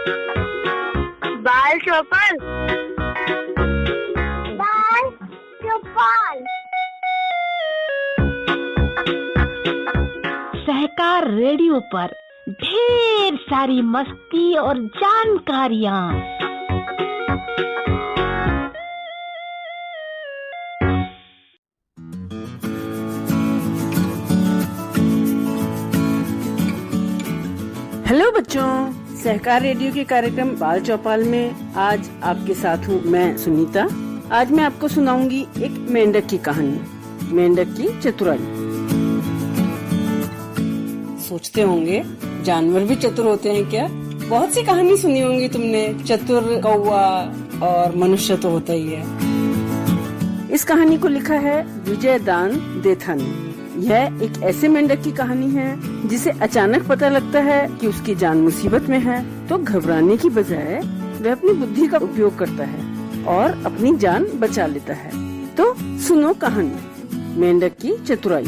बाल चौपाल। बाल चौपाल। सहकार रेडियो पर ढेर सारी मस्ती और जानकारियाँ। हेलो बच्चों, सहकार रेडियो के कार्यक्रम बाल चौपाल में आज आपके साथ हूँ मैं सुनीता। आज मैं आपको सुनाऊंगी एक मेंढक की कहानी, मेंढक की चतुराई। सोचते होंगे जानवर भी चतुर होते हैं क्या? बहुत सी कहानी सुनी होंगी तुमने, चतुर कौवा और मनुष्य तो होता ही है। इस कहानी को लिखा है विजय दान देथा ने। यह एक ऐसे मेंढक की कहानी है जिसे अचानक पता लगता है कि उसकी जान मुसीबत में है, तो घबराने की बजाय वह अपनी बुद्धि का उपयोग करता है और अपनी जान बचा लेता है। तो सुनो कहानी, मेंढक की चतुराई।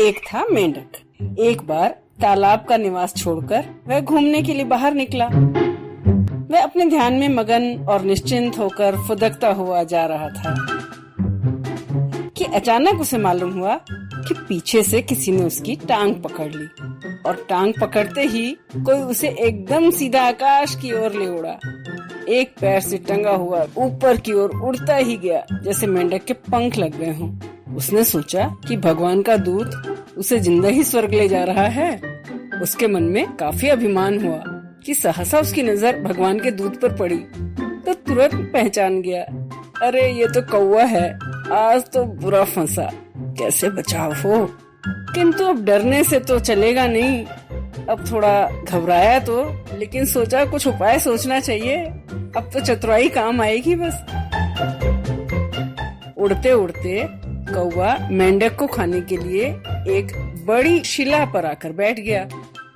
एक था मेंढक। एक बार तालाब का निवास छोड़कर वह घूमने के लिए बाहर निकला। वह अपने ध्यान में मगन और निश्चिंत होकर फुदकता हुआ जा रहा था कि अचानक उसे मालूम हुआ कि पीछे से किसी ने उसकी टांग पकड़ ली और टांग पकड़ते ही कोई उसे एकदम सीधा आकाश की ओर ले उड़ा। एक पैर से टंगा हुआ ऊपर की ओर उड़ता ही गया जैसे मेंढक के पंख लग गए हों। उसने सोचा कि भगवान का दूत उसे जिंदा ही स्वर्ग ले जा रहा है। उसके मन में काफी अभिमान हुआ कि सहसा उसकी नजर भगवान के दूत पर पड़ी तो तुरंत पहचान गया, अरे ये तो कौवा है, आज तो बुरा फंसा, कैसे बचाव हो। किंतु अब डरने से तो चलेगा नहीं। अब थोड़ा घबराया तो, लेकिन सोचा कुछ उपाय सोचना चाहिए, अब तो चतुराई काम आएगी बस। उड़ते उड़ते कौवा मेंढक को खाने के लिए एक बड़ी शिला पर आकर बैठ गया,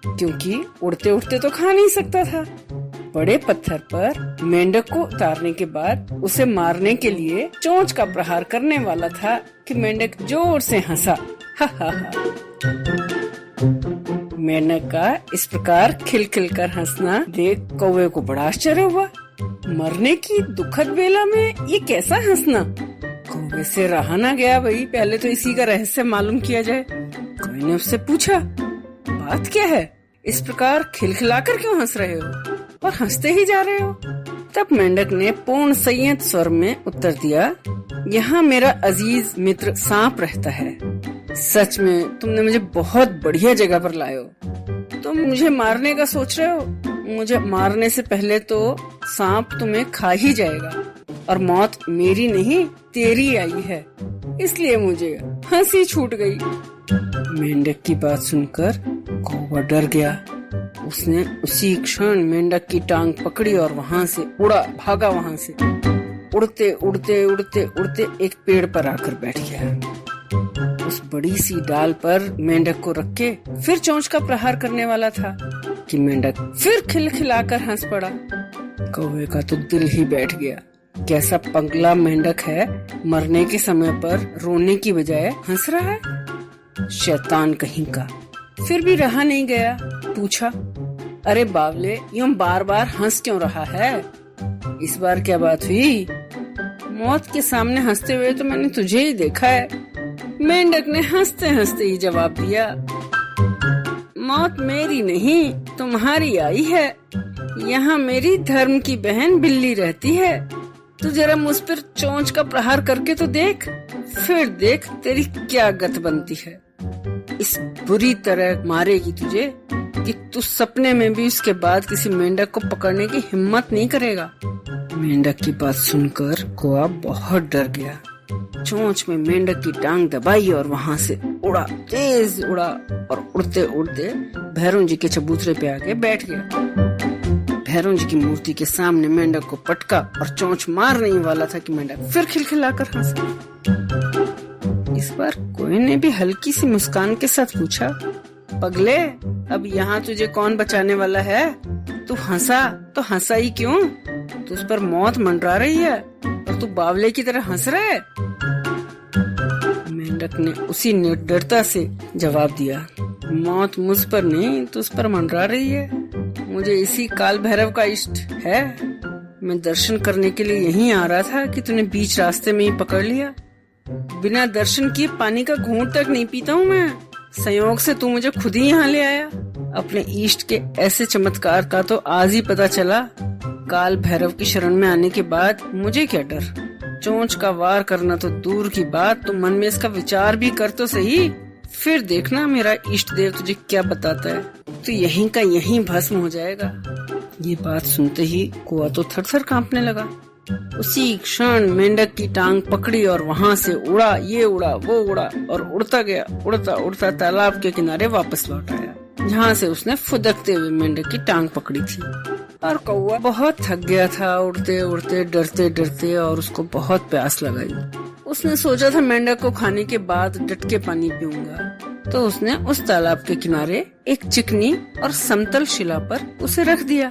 क्योंकि उड़ते उड़ते तो खा नहीं सकता था। बड़े पत्थर पर मेंढक को उतारने के बाद उसे मारने के लिए चोंच का प्रहार करने वाला था कि मेंढक जोर से हंसा। हा हा हा। मेंढक का इस प्रकार खिलखिल कर हंसना देख कौवे को बड़ा आश्चर्य हुआ। मरने की दुखद बेला में ये कैसा हंसना? कौवे से रहा ना गया, भाई पहले तो इसी का रहस्य मालूम किया जाए। कोई ने उससे पूछा, बात क्या है, इस प्रकार खिलखिलाकर क्यों हंस रहे हो और हंसते ही जा रहे हो? तब मेंढक ने पूर्ण संयत स्वर में उत्तर दिया, यहाँ मेरा अजीज मित्र सांप रहता है। सच में तुमने मुझे बहुत बढ़िया जगह पर लाए हो। तुम मुझे मारने का सोच रहे हो, मुझे मारने से पहले तो सांप तुम्हें खा ही जाएगा और मौत मेरी नहीं तेरी आई है, इसलिए मुझे हंसी छूट गई। मेंढक की बात सुनकर कौवा डर गया। उसने उसी क्षण मेंढक की टांग पकड़ी और वहाँ से उड़ा भागा। वहाँ से उड़ते उड़ते उड़ते उड़ते एक पेड़ पर आकर बैठ गया। उस बड़ी सी डाल पर मेंढक को रख के फिर चोंच का प्रहार करने वाला था कि मेंढक फिर खिलखिलाकर हंस पड़ा। कौवे का तो दिल ही बैठ गया, कैसा पगला मेंढक है, मरने के समय पर रोने की बजाय हंस रहा है, शैतान कहीं का। फिर भी रहा नहीं गया, पूछा, अरे बावले यूं बार बार हंस क्यों रहा है? इस बार क्या बात हुई? मौत के सामने हंसते हुए तो मैंने तुझे ही देखा है। मेंढक ने हंसते हंसते ही जवाब दिया, मौत मेरी नहीं तुम्हारी आई है। यहाँ मेरी धर्म की बहन बिल्ली रहती है। तू जरा मुझ पर चोंच का प्रहार करके तो देख, फिर देख तेरी क्या गत बनती है। इस बुरी तरह मारेगी तुझे कि तू सपने में भी उसके बाद किसी मेंढक को पकड़ने की हिम्मत नहीं करेगा। मेंढक की बात सुनकर कौवा बहुत डर गया। चोंच में मेंढक की टांग दबाई और वहाँ से उड़ा, तेज उड़ा और उड़ते उड़ते भैरव जी के चबूतरे पे आके बैठ गया। भैरव जी की मूर्ति के सामने मेंढक को पटका और चोंच मारने ही वाला था कि मेंढक फिर खिलखिलाकर हंसा। इस बार कोई ने भी हल्की सी मुस्कान के साथ पूछा, पगले अब यहाँ तुझे कौन बचाने वाला है? तू हंसा तो हंसा ही क्यों? तुझ पर मौत मंडरा रही है और तू बावले की तरह हंस रहा है। मेंढक ने उसी निडरता से जवाब दिया, मौत मुझ पर नहीं तुझ पर मंडरा रही है। मुझे इसी काल भैरव का इष्ट है। मैं दर्शन करने के लिए यहीं आ रहा था कि तूने बीच रास्ते में ही पकड़ लिया। बिना दर्शन किए पानी का घूंट तक नहीं पीता हूँ मैं। संयोग से तू मुझे खुद ही यहाँ ले आया। अपने इष्ट के ऐसे चमत्कार का तो आज ही पता चला। काल भैरव की शरण में आने के बाद मुझे क्या डर। चोंच का वार करना तो दूर की बात, तो मन में इसका विचार भी कर तो सही। फिर देखना मेरा इष्ट देव तुझे क्या बताता है। तो यहीं का यहीं भस्म हो जाएगा। ये बात सुनते ही कुआ तो थर-थर कांपने लगा। उसी क्षण मेंढक की टांग पकड़ी और वहाँ से उड़ा, ये उड़ा, वो उड़ा और उड़ता गया। उड़ता उड़ता तालाब के किनारे वापस लौट आया, जहाँ से उसने फुदकते हुए मेंढक की टांग पकड़ी थी। और कौवा बहुत थक गया था उड़ते उड़ते, डरते डरते, और उसको बहुत प्यास लगाई। उसने सोचा था मेंढक को खाने के बाद डट के पानी पीऊंगा, तो उसने उस तालाब के किनारे एक चिकनी और समतल शिला पर उसे रख दिया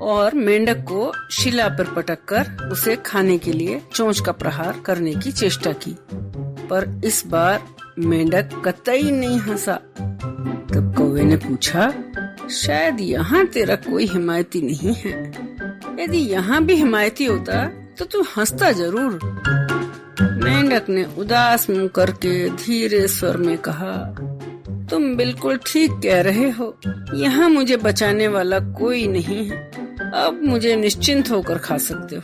और मेंढक को शिला पर पटककर उसे खाने के लिए चोंच का प्रहार करने की चेष्टा की। पर इस बार मेंढक कतई नहीं हंसा। तब कौवे ने पूछा, शायद यहाँ तेरा कोई हिमायती नहीं है। यदि यहाँ भी हिमायती होता तो तू हंसता जरूर। मेंढक ने उदास मुंह करके धीरे स्वर में कहा, तुम बिल्कुल ठीक कह रहे हो। यहाँ मुझे बचाने वाला कोई नहीं है। अब मुझे निश्चिंत होकर खा सकते हो।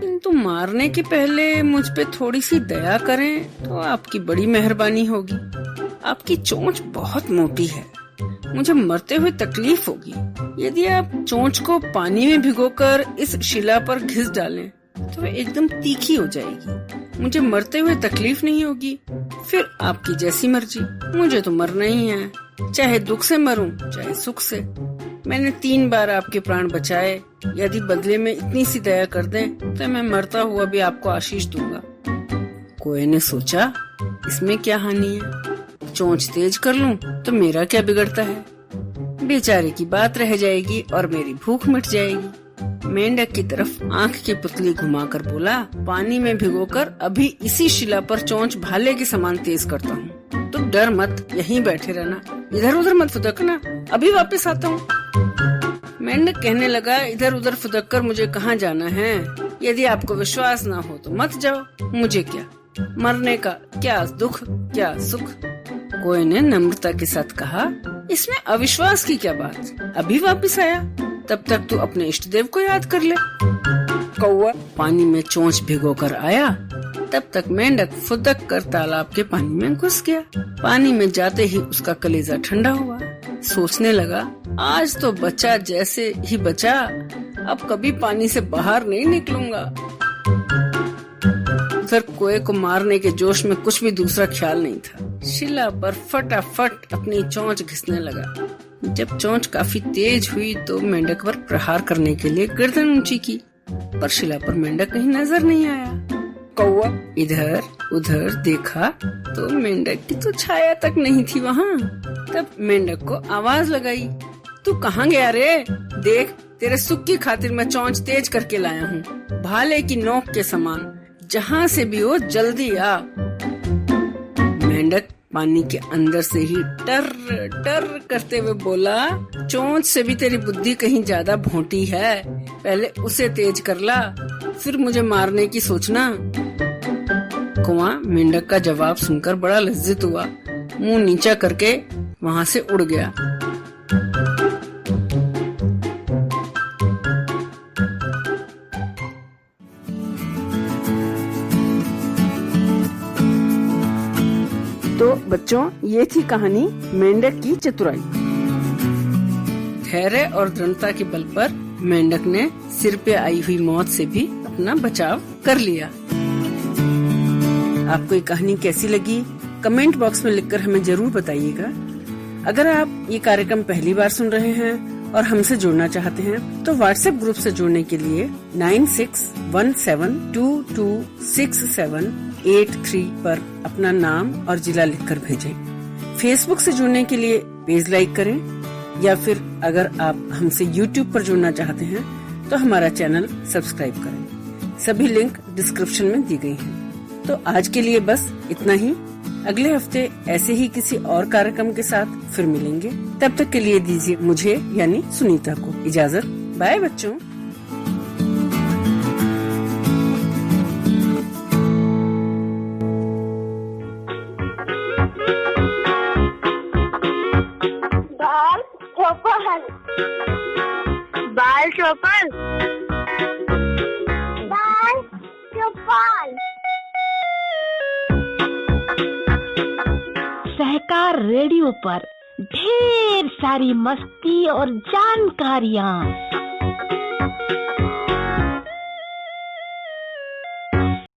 किंतु मारने के पहले मुझ पे थोड़ी सी दया करें तो आपकी बड़ी मेहरबानी होगी। आपकी चोंच बहुत मोटी है, मुझे मरते हुए तकलीफ होगी। यदि आप चोंच को पानी में भिगोकर इस शिला पर घिस डालें तो वह एकदम तीखी हो जाएगी। मुझे मरते हुए तकलीफ नहीं होगी। फिर आपकी जैसी मर्जी, मुझे तो मरना ही है, चाहे दुख से मरूं चाहे सुख से। मैंने 3 बार आपके प्राण बचाए। यदि बदले में इतनी सी दया कर दें तो मैं मरता हुआ भी आपको आशीष दूंगा। कोई ने सोचा, इसमें क्या हानि है, चोंच तेज कर लूं तो मेरा क्या बिगड़ता है। बेचारे की बात रह जाएगी और मेरी भूख मिट जाएगी। मेंढक की तरफ आंख की पुतली घुमाकर बोला, पानी में भिगोकर अभी इसी शिला पर चोंच भाले के समान तेज करता हूँ। तो डर मत, यहीं बैठे रहना, इधर उधर मत फुदकना, अभी वापस आता हूँ। मेंढक कहने लगा, इधर उधर फुदक कर मुझे कहाँ जाना है। यदि आपको विश्वास ना हो तो मत जाओ, मुझे क्या, मरने का क्या दुख क्या सुख। कोई ने नम्रता के साथ कहा, इसमें अविश्वास की क्या बात, अभी वापस आया, तब तक तू अपने इष्ट देव को याद कर ले। कौवा पानी में चोंच भिगो कर आया, तब तक मेंढक फुदक कर तालाब के पानी में घुस गया। पानी में जाते ही उसका कलेजा ठंडा हुआ। सोचने लगा, आज तो बचा जैसे ही बचा, अब कभी पानी से बाहर नहीं निकलूंगा। उधर कोए को मारने के जोश में कुछ भी दूसरा ख्याल नहीं था। शिला पर फटाफट अपनी चोंच घिसने लगा। जब चोंच काफी तेज हुई तो मेंढक पर प्रहार करने के लिए गर्दन ऊंची की, पर शिला पर मेंढक कहीं नजर नहीं आया। कौवा इधर उधर देखा तो मेंढक की तो छाया तक नहीं थी वहाँ। तब मेंढक को आवाज लगाई, तू कहाँ गया रे? देख, तेरे सुख की खातिर मैं चोंच तेज करके लाया हूँ, भाले की नोक के समान। जहाँ से भी हो जल्दी आ। मेंढक पानी के अंदर से ही टर टर करते हुए बोला, चोंच से भी तेरी बुद्धि कहीं ज्यादा भोंटी है। पहले उसे तेज कर ला, फिर मुझे मारने की सोचना। कौवा मेंढक का जवाब सुनकर बड़ा लज्जित हुआ, मुंह नीचा करके वहाँ से उड़ गया। तो बच्चों, ये थी कहानी मेंढक की चतुराई। धैर्य और दृढ़ता के बल पर मेंढक ने सिर पे आई हुई मौत से भी अपना बचाव कर लिया। आपको ये कहानी कैसी लगी, कमेंट बॉक्स में लिखकर हमें जरूर बताइएगा। अगर आप ये कार्यक्रम पहली बार सुन रहे हैं और हमसे जुड़ना चाहते हैं तो व्हाट्सएप ग्रुप से जुड़ने के लिए 9617226783 पर अपना नाम और जिला लिखकर भेजें। फेसबुक से जुड़ने के लिए पेज लाइक करें, या फिर अगर आप हमसे यूट्यूब पर जुड़ना चाहते हैं तो हमारा चैनल सब्सक्राइब करें। सभी लिंक डिस्क्रिप्शन में दी गई हैं। तो आज के लिए बस इतना ही। अगले हफ्ते ऐसे ही किसी और कार्यक्रम के साथ फिर मिलेंगे। तब तक के लिए दीजिए मुझे यानी सुनीता को इजाजत। बाय बच्चों। बाल चौपल। बाल चौपल। बाल चौपल। सहकार रेडियो पर ढेर सारी मस्ती और जानकारियाँ।